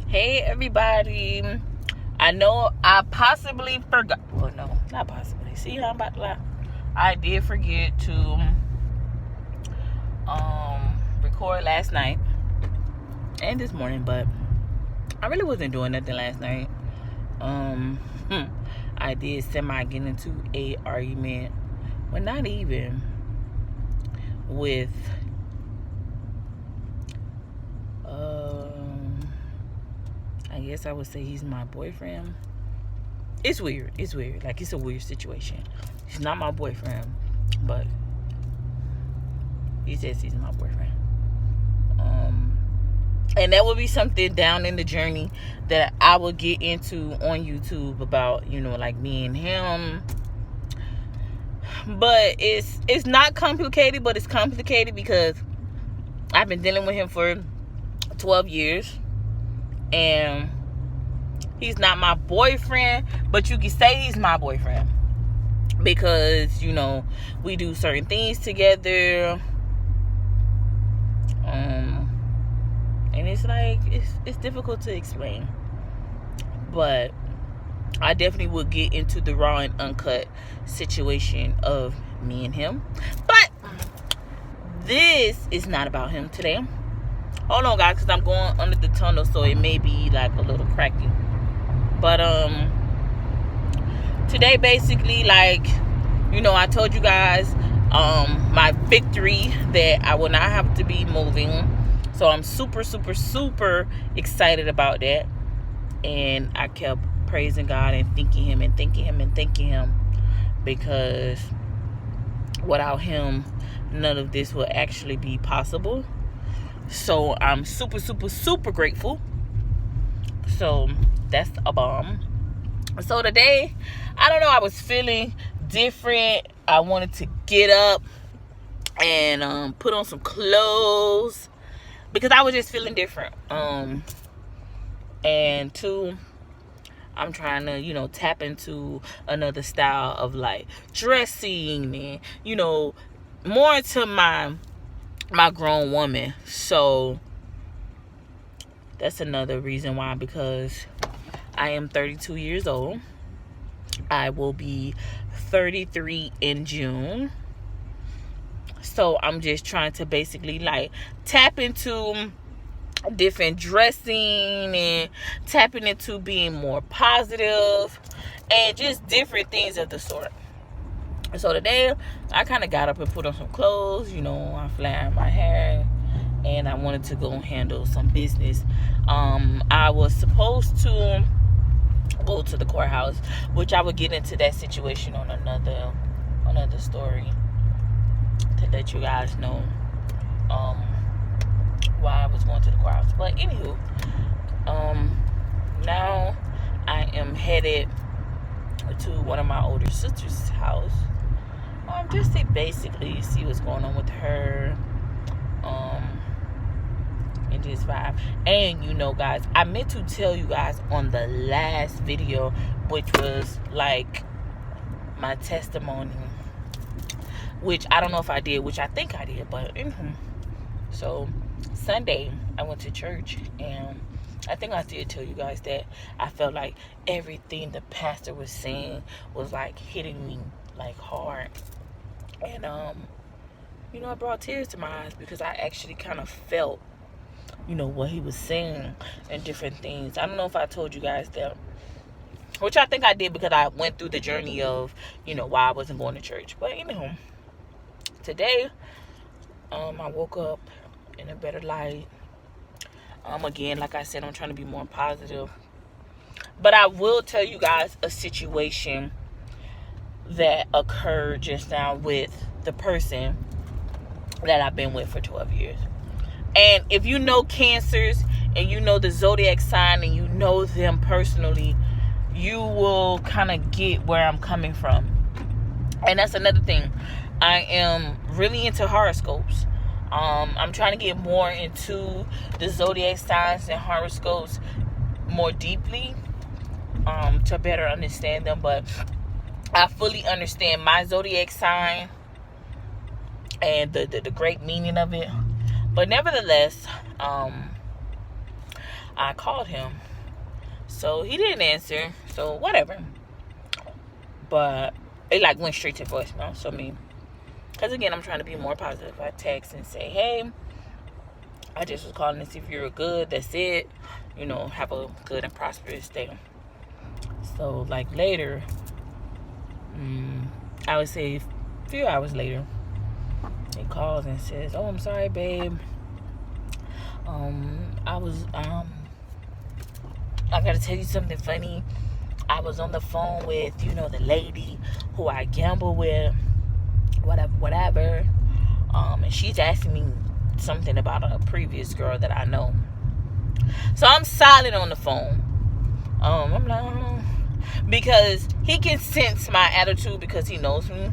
Hey everybody. I know I possibly forgot. Well, no, not possibly. See how I'm about to lie? I did forget to record last night and this morning, but I really wasn't doing nothing last night. I did semi get into a argument, well, not even with I guess I would say he's my boyfriend. It's weird. Like, it's a weird situation. He's not my boyfriend, but he says he's my boyfriend. And that will be something down in the journey that I will get into on YouTube about, like me and him. But it's not complicated, but it's complicated because I've been dealing with him for 12 years. And he's not my boyfriend, but you can say he's my boyfriend because, we do certain things together. And it's like, it's difficult to explain. But I definitely will get into the raw and uncut situation of me and him. But this is not about him today. Hold on, guys, because I'm going under the tunnel, so it may be like a little cracky. But today basically, like, I told you guys my victory that I will not have to be moving. So I'm super, super, super excited about that. And I kept praising God and thanking him because without him, none of this will actually be possible. So I'm super, super, super grateful. So that's a bomb. So today, I don't know, I was feeling different. I wanted to get up and put on some clothes because I was just feeling different. And two, I'm trying to, tap into another style of like dressing and, more into my grown woman. So that's another reason why, because I am 32 years old. I will be 33 in June. So I'm just trying to basically like tap into different dressing and tapping into being more positive and just different things of the sort. So today I kind of got up and put on some clothes, I flattened my hair and I wanted to go handle some business. I was supposed to go to the courthouse, which I would get into that situation on another story to let you guys know why I was going to the courthouse. But anywho, now I am headed to one of my older sister's house. Just to basically see what's going on with her. And just vibe. And guys, I meant to tell you guys on the last video, which was like my testimony, which I don't know if I did, which I think I did, but so Sunday I went to church and I think I did tell you guys that I felt like everything the pastor was saying was like hitting me like hard. And I brought tears to my eyes because I actually kind of felt what he was saying and different things. I don't know if I told you guys that, which I think I did because I went through the journey of why I wasn't going to church. But today I woke up in a better light. Again, like I said, I'm trying to be more positive. But I will tell you guys a situation that occurred just now with the person that I've been with for 12 years. And if you know Cancers and you know the zodiac sign and you know them personally, you will kind of get where I'm coming from. And that's another thing. I am really into horoscopes. I'm trying to get more into the zodiac signs and horoscopes more deeply to better understand them. But I fully understand my zodiac sign and the great meaning of it. But nevertheless, I called him. So he didn't answer. So whatever. But it like went straight to voicemail. So because again, I'm trying to be more positive. I text and say, hey, I just was calling to see if you were good. That's it. Have a good and prosperous day. So like later, I would say a few hours later, he calls and says, oh, I'm sorry, babe. I gotta tell you something funny. I was on the phone with, the lady who I gamble with, whatever. And she's asking me something about a previous girl that I know. So I'm silent on the phone. I'm like, because he can sense my attitude because he knows me.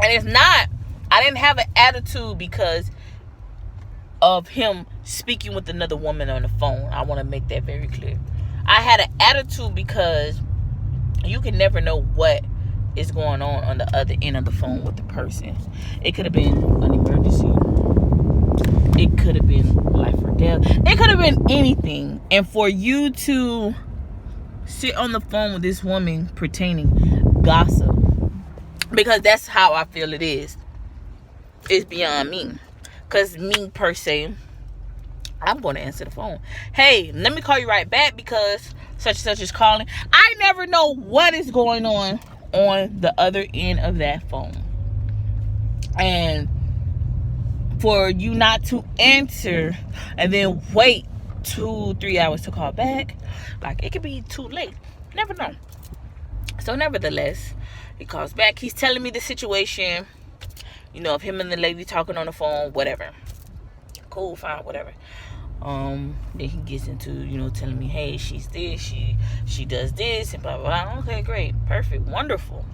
And it's not, I didn't have an attitude because of him speaking with another woman on the phone. I want to make that very clear. I had an attitude because you can never know what is going on the other end of the phone with the person. It could have been an emergency. It could have been life or death. It could have been anything. And for you to sit on the phone with this woman pertaining gossip, because that's how I feel it is. It's beyond me. Because me, per se, I'm going to answer the phone. Hey, let me call you right back because such and such is calling. I never know what is going on the other end of that phone. And for you not to answer and then wait 2-3 hours to call back, like, it could be too late. Never know. So nevertheless, he calls back. He's telling me the situation, of him and the lady talking on the phone, whatever. Cool, fine, whatever. Then he gets into, telling me, hey, she's this, she does this, and blah, blah, blah. Okay, great, perfect, wonderful.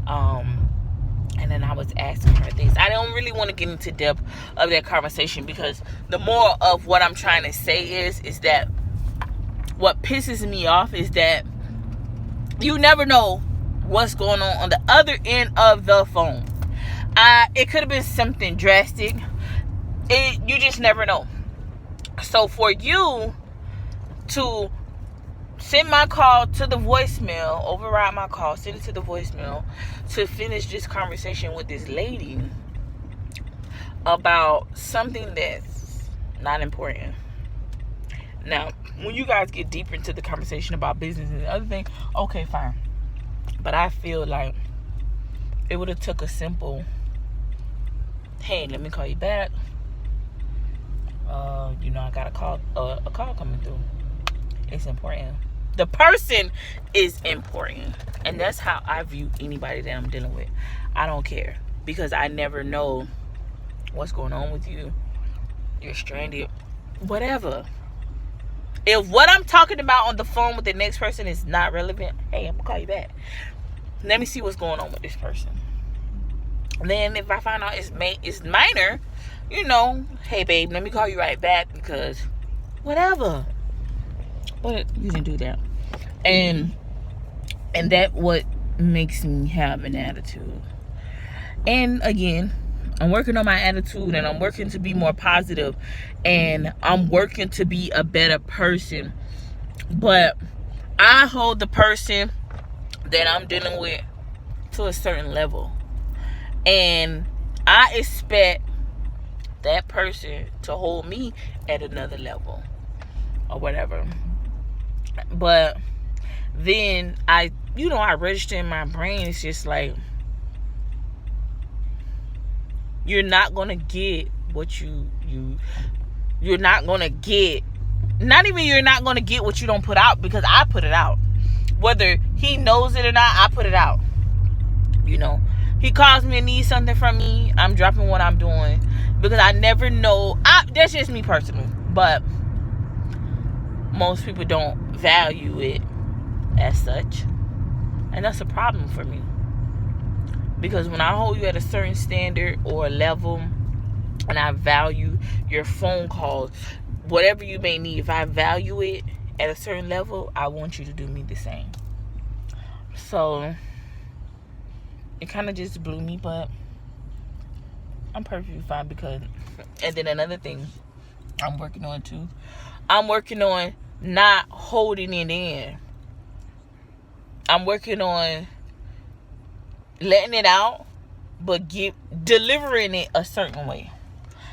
And then I was asking her this. I don't really want to get into depth of that conversation because the more of what I'm trying to say is that what pisses me off is that you never know what's going on the other end of the phone. It could have been something drastic. You just never know. So for you to send my call to the voicemail, override my call, send it to the voicemail to finish this conversation with this lady about something that's not important. Now, when you guys get deeper into the conversation about business and the other thing, okay, fine. But I feel like it would have took a simple, hey, let me call you back. I got a call coming through. It's important. The person is important. And that's how I view anybody that I'm dealing with. I don't care. Because I never know what's going on with you. You're stranded. Whatever. If what I'm talking about on the phone with the next person is not relevant, hey, I'm going to call you back. Let me see what's going on with this person. And then if I find out it's minor, hey, babe, let me call you right back because whatever. But you didn't do that. And that what makes me have an attitude. And again, I'm working on my attitude and I'm working to be more positive and I'm working to be a better person. But I hold the person that I'm dealing with to a certain level. And I expect that person to hold me at another level or whatever. But then I register in my brain, it's just like, you're not going to get what you're not going to get. Not even you're not going to get what you don't put out, because I put it out. Whether he knows it or not, I put it out. He calls me and needs something from me, I'm dropping what I'm doing. Because I never know. That's just me personally. But most people don't value it as such. And that's a problem for me. Because when I hold you at a certain standard or level, and I value your phone calls, whatever you may need, if I value it at a certain level, I want you to do me the same. So it kind of just blew me, but I'm perfectly fine because, and then another thing I'm working on too, I'm working on not holding it in. I'm working on letting it out, but delivering it a certain way.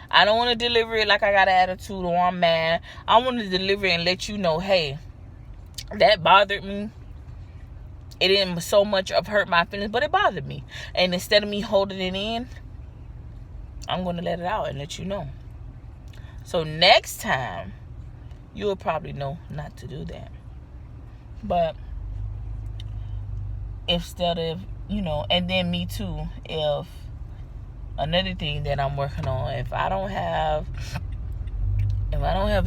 I don't want to deliver it like I got an attitude or I'm mad. I want to deliver it and let you know, hey, that bothered me. It didn't so much of hurt my feelings, but it bothered me. And instead of me holding it in, I'm going to let it out and let you know. So next time, you'll probably know not to do that. But instead of, and then me too, if another thing that I'm working on, if I don't have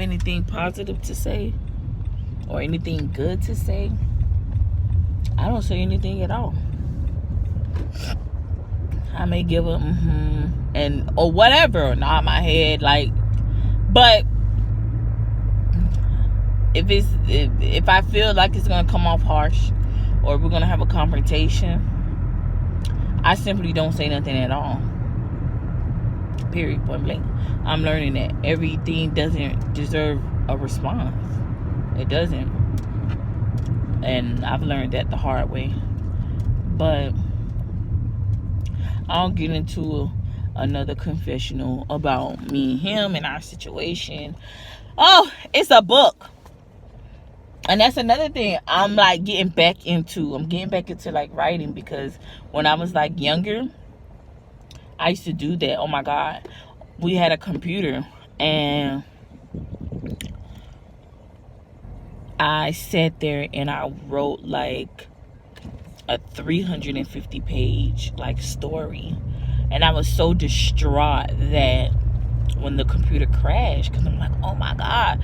anything positive to say or anything good to say, I don't say anything at all. I may give a or whatever, or nod my head, but if I feel like it's gonna come off harsh or we're gonna have a confrontation, I simply don't say nothing at all. Period. Point blank. I'm learning that everything doesn't deserve a response. It doesn't. And I've learned that the hard way. But I'll get into another confessional about me and him and our situation. Oh, it's a book. And that's another thing I'm getting back into. I'm getting back into writing, because when I was younger, I used to do that. Oh my God. We had a computer and I sat there and I wrote a 350 page story. And I was so distraught that when the computer crashed, because I'm like, oh my God,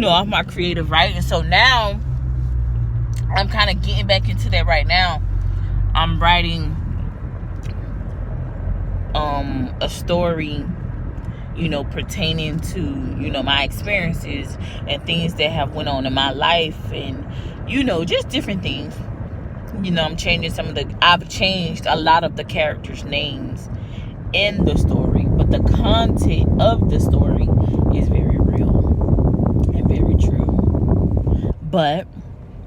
off my creative writing. So now I'm kind of getting back into that right now. I'm writing a story, pertaining to, my experiences and things that have went on in my life, and, just different things. I'm changing I've changed a lot of the characters' names in the story, but the content of the story is very real and very true. But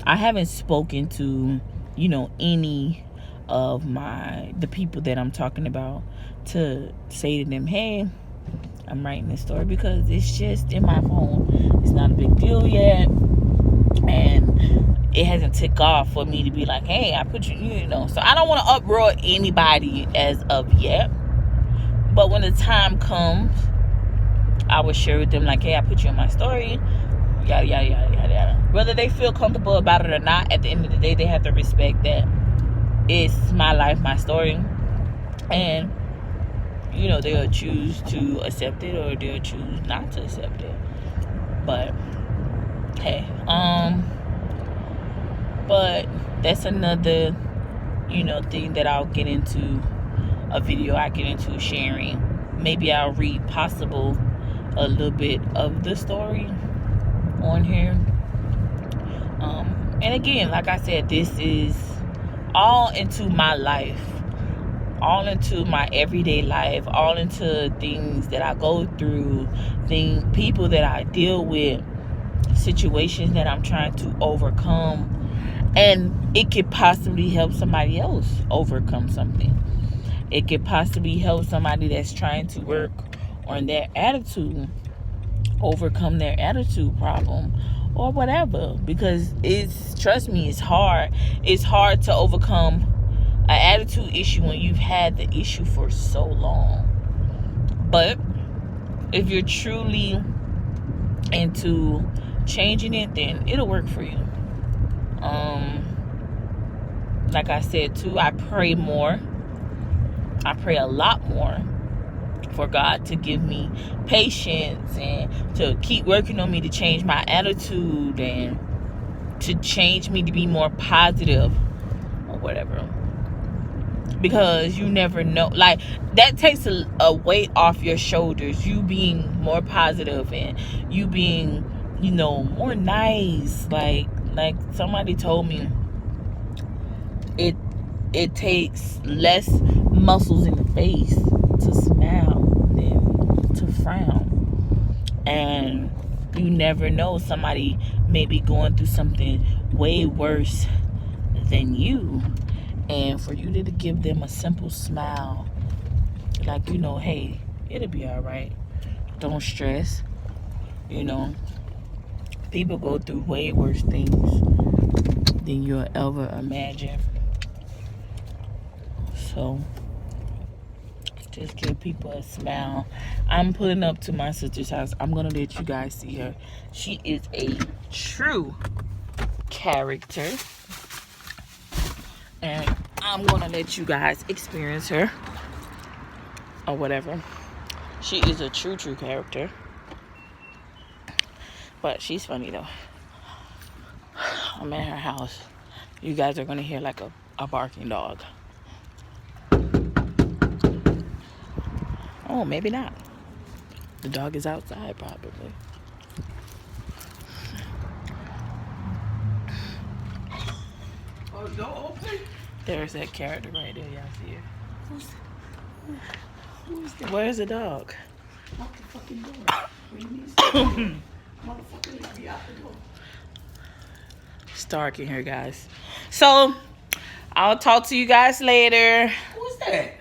I haven't spoken to, any of the people that I'm talking about to say to them, hey, I'm writing this story, because it's just in my phone. It's not a big deal yet, and it hasn't took off for me to be like, hey, I put you, so I don't want to uproar anybody as of yet. But when the time comes, I will share with them hey, I put you in my story, yada yada yada yada yada. Whether they feel comfortable about it or not, at the end of the day, they have to respect that it's my life, my story, and they'll choose to accept it or they'll choose not to accept it. But hey, but that's another thing that I'll get into, a video I get into sharing. Maybe I'll read a little bit of the story on here. And again, like I said, this is all into my life, all into my everyday life, all into things that I go through, people that I deal with, situations that I'm trying to overcome, and it could possibly help somebody else overcome something. It could possibly help somebody that's trying to work on their attitude, overcome their attitude problem or whatever, because trust me, it's hard to overcome an attitude issue when you've had the issue for so long. But if you're truly into changing it, then it'll work for you. Like I said too, I pray more. I pray a lot more for God to give me patience and to keep working on me to change my attitude and to change me to be more positive or whatever. Because you never know, that takes a weight off your shoulders, you being more positive and you being more nice. Like somebody told me, it takes less muscles in the face to smile than to frown. And You never know. Somebody may be going through something way worse than you. And for you to give them a simple smile, like, you know, hey, it'll be all right. Don't stress. You know, people go through way worse things than you'll ever imagine. So just give people a smile. I'm pulling up to my sister's house. I'm gonna let you guys see her. She is a true character, and I'm gonna let you guys experience her or whatever. She is a true character, but she's funny though. I'm at her house. You guys are gonna hear like a barking dog. Oh, maybe not. The dog is outside probably. Oh, door open? There's that character right there. Y'all see her? Who's that? Where's the dog? Lock the fucking door. Motherfucker needs to be out the door. Stark in here, guys. So I'll talk to you guys later. Who's that?